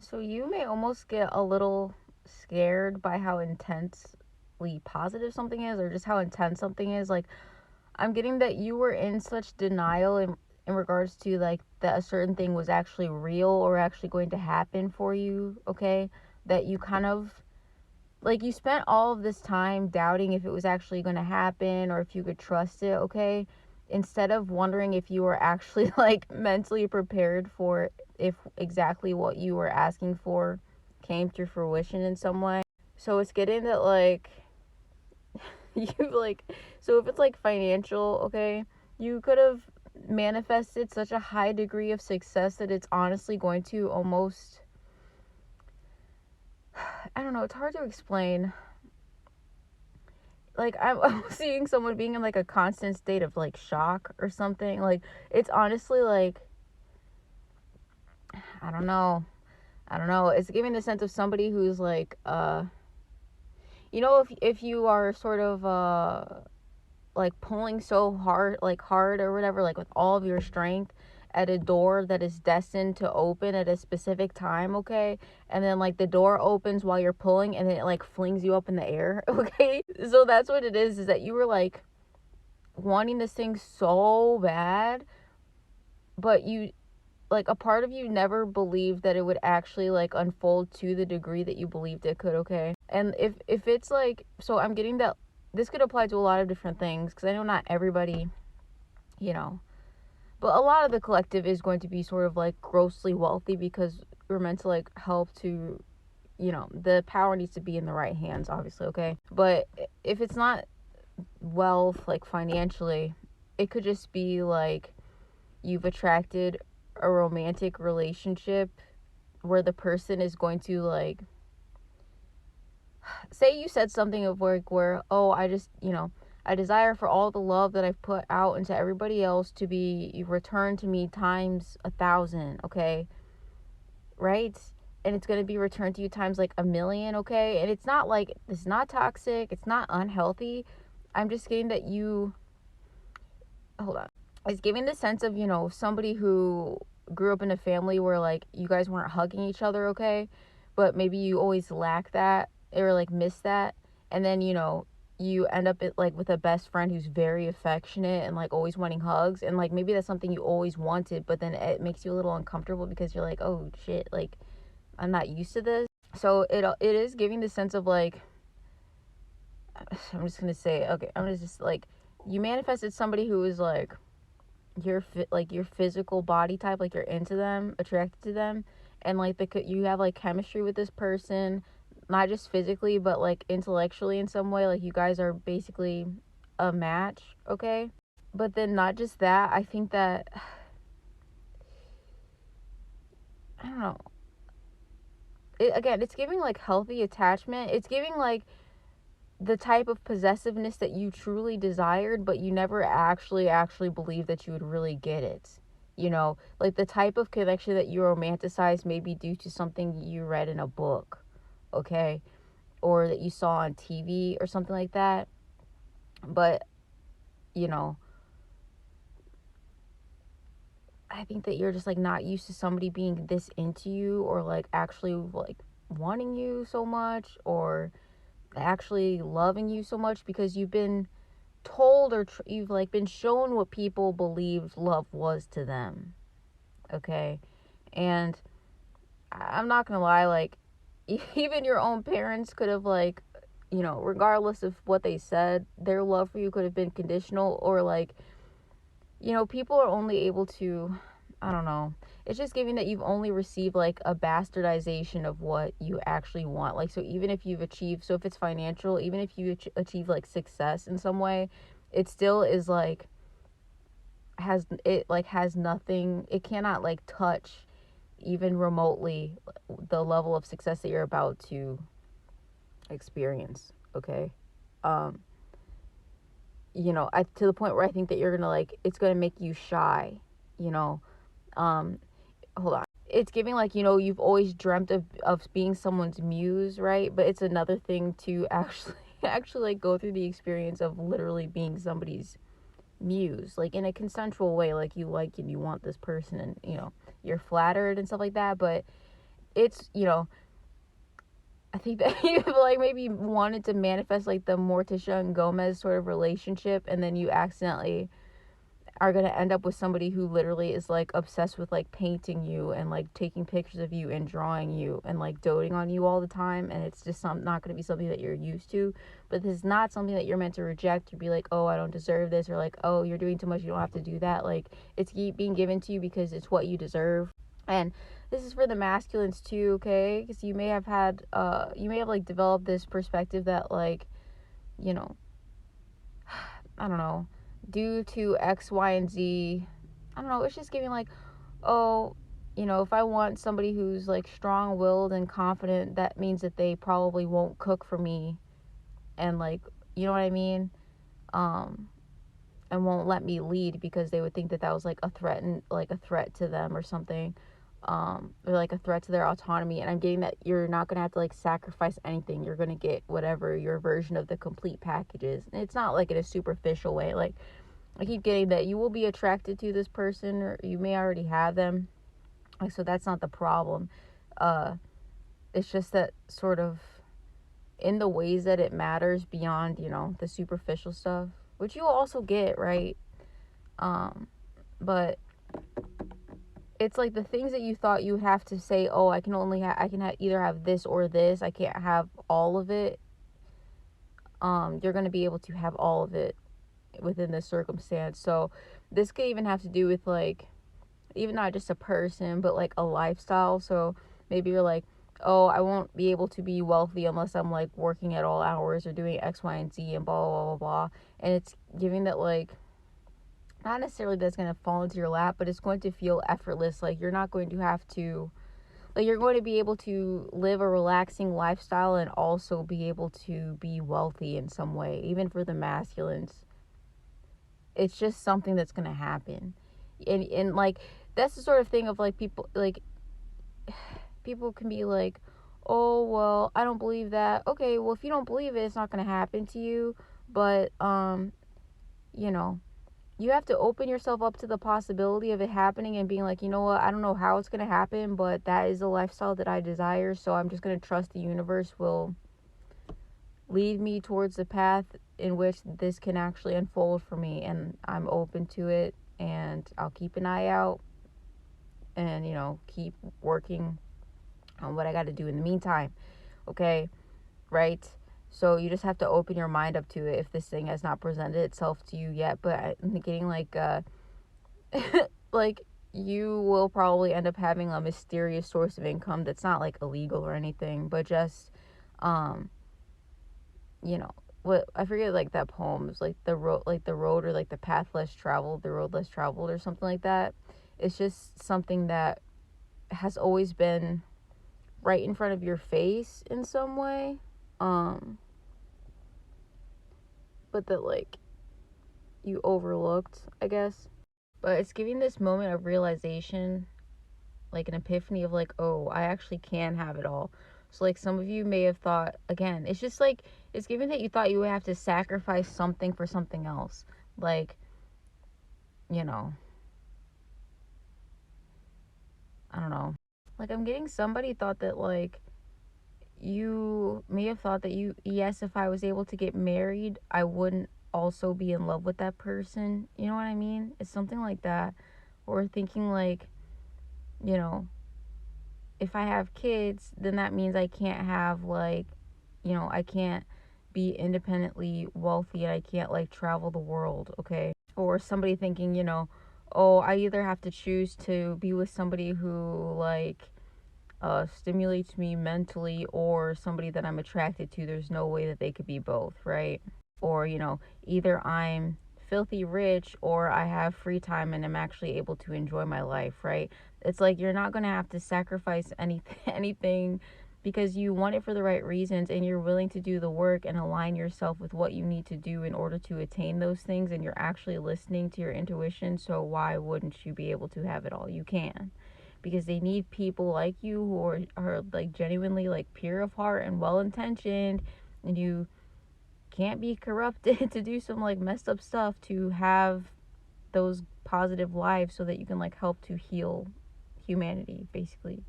So you may almost get a little scared by how intensely positive something is, or just how intense something is. Like, I'm getting that you were in such denial in regards to like that a certain thing was actually real or actually going to happen for you, okay? That you kind of like you spent all of this time doubting if it was actually going to happen or if you could trust it, okay? Instead of wondering if you were actually like mentally prepared for if exactly what you were asking for came to fruition in some way. So it's getting that like you like so if it's like financial, okay, you could have manifested such a high degree of success that it's honestly going to almost, I don't know, it's hard to explain. Like I'm seeing someone being in like a constant state of like shock or something. Like it's honestly like, I don't know. I don't know. It's giving the sense of somebody who's like if you are sort of like pulling so hard or whatever, like with all of your strength at a door that is destined to open at a specific time, okay? And then like the door opens while you're pulling and then it like flings you up in the air, okay? So that's what it is that you were like wanting this thing so bad, but you like a part of you never believed that it would actually like unfold to the degree that you believed it could, okay? And if it's like, so I'm getting that this could apply to a lot of different things because I know not everybody, you know, but a lot of the collective is going to be sort of like grossly wealthy because we're meant to like help to, the power needs to be in the right hands, obviously, okay? But if it's not wealth like financially, it could just be like you've attracted a romantic relationship where the person is going to like, say you said something of work where, oh, I just, I desire for all the love that I've put out into everybody else to be returned to me times 1,000, okay? Right? And it's going to be returned to you times like 1,000,000, okay? And it's not like, it's not toxic, it's not unhealthy. I'm just getting that you, hold on. It's giving the sense of, somebody who grew up in a family where like you guys weren't hugging each other, okay? But maybe you always lack that or like miss that. And then, you end up like with a best friend who's very affectionate and like always wanting hugs. And like maybe that's something you always wanted, but then it makes you a little uncomfortable because you're like, oh shit, like I'm not used to this. So it is giving the sense of like, I'm just gonna say, okay, I'm gonna just like, you manifested somebody who is like your physical body type, like you're into them, attracted to them, and like you have like chemistry with this person, not just physically but like intellectually in some way, like you guys are basically a match, okay? But then not just that, I think that I don't know, again, it's giving like healthy attachment. It's giving like the type of possessiveness that you truly desired, but you never actually believed that you would really get it. Like the type of connection that you romanticize maybe due to something you read in a book, okay? Or that you saw on TV or something like that. But, you know, I think that you're just like not used to somebody being this into you or like actually like wanting you so much or actually loving you so much because you've been told or you've like been shown what people believed love was to them, okay? And I'm not gonna lie, like even your own parents could have like, regardless of what they said, their love for you could have been conditional or like, people are only able to, I don't know, it's just giving that you've only received like a bastardization of what you actually want. Like, so even if you've achieved, so if it's financial, even if you achieve like success in some way, it still is like has nothing, it cannot like touch even remotely the level of success that you're about to experience, okay? um to the point where I think that you're gonna like, it's gonna make you shy, you know um hold on. It's giving like, you've always dreamt of being someone's muse, right? But it's another thing to actually actually like go through the experience of literally being somebody's muse, like in a consensual way, like you like and you want this person and you're flattered and stuff like that. But it's, I think that you like maybe wanted to manifest like the Morticia and Gomez sort of relationship, and then you accidentally are going to end up with somebody who literally is like obsessed with like painting you and like taking pictures of you and drawing you and like doting on you all the time, and it's just not going to be something that you're used to. But this is not something that you're meant to reject or be like, oh, I don't deserve this, or like, oh, you're doing too much, you don't have to do that. Like, it's being given to you because it's what you deserve. And this is for the masculines too, okay? Because you may have like developed this perspective that like, you know I don't know, due to X, Y, and Z, I don't know, it's just giving like, oh, if I want somebody who's like strong willed and confident, that means that they probably won't cook for me and like, you know what I mean? Um, and won't let me lead because they would think that that was like a threat to them or something. Or like a threat to their autonomy. And I'm getting that you're not gonna have to like sacrifice anything. You're gonna get whatever your version of the complete package is. And it's not like in a superficial way. Like, I keep getting that you will be attracted to this person, or you may already have them. Like, so that's not the problem. It's just that sort of in the ways that it matters beyond, the superficial stuff, which you'll also get, right? But it's like the things that you thought you would have to say, oh, I can either have this or this. I can't have all of it. You're going to be able to have all of it within this circumstance. So this could even have to do with like, even not just a person, but like a lifestyle. So maybe you're like, oh, I won't be able to be wealthy unless I'm like working at all hours or doing X, Y, and Z and blah, blah, blah, blah. And it's giving that like, not necessarily that's going to fall into your lap, but it's going to feel effortless. Like, you're not going to have to, like, you're going to be able to live a relaxing lifestyle and also be able to be wealthy in some way, even for the masculines. It's just something that's going to happen. And like, that's the sort of thing of like, people can be like, oh, well, I don't believe that. Okay, well, if you don't believe it, it's not going to happen to you. But you know you have to open yourself up to the possibility of it happening and being like, you know what, I don't know how it's going to happen, but that is the lifestyle that I desire. So I'm just going to trust the universe will lead me towards the path in which this can actually unfold for me. And I'm open to it, and I'll keep an eye out and, keep working on what I got to do in the meantime. Okay. Right. So you just have to open your mind up to it if this thing has not presented itself to you yet. But I'm getting like, like, you will probably end up having a mysterious source of income that's not like illegal or anything, but just, what I forget, like that poem is like the road or like the path less traveled, the road less traveled, or something like that. It's just something that has always been right in front of your face in some way. But that like you overlooked, I guess. But it's giving this moment of realization, like an epiphany of like, oh, I actually can have it all. So like some of you may have thought, again, it's just like, it's giving that you thought you would have to sacrifice something for something else. Like, I don't know. Like, I'm getting somebody thought that like you may have thought that yes, if I was able to get married, I wouldn't also be in love with that person. You know what I mean? It's something like that. Or thinking like, if I have kids, then that means I can't have like, I can't be independently wealthy, and I can't like travel the world, okay? Or somebody thinking, oh, I either have to choose to be with somebody who like stimulates me mentally, or somebody that I'm attracted to. There's no way that they could be both, right? Or, either I'm filthy rich or I have free time and I'm actually able to enjoy my life, right? It's like you're not going to have to sacrifice anything because you want it for the right reasons, and you're willing to do the work and align yourself with what you need to do in order to attain those things, and you're actually listening to your intuition. So why wouldn't you be able to have it all? You can, because they need people like you who are like genuinely like pure of heart and well intentioned, and you can't be corrupted to do some like messed up stuff to have those positive lives so that you can like help to heal humanity, basically.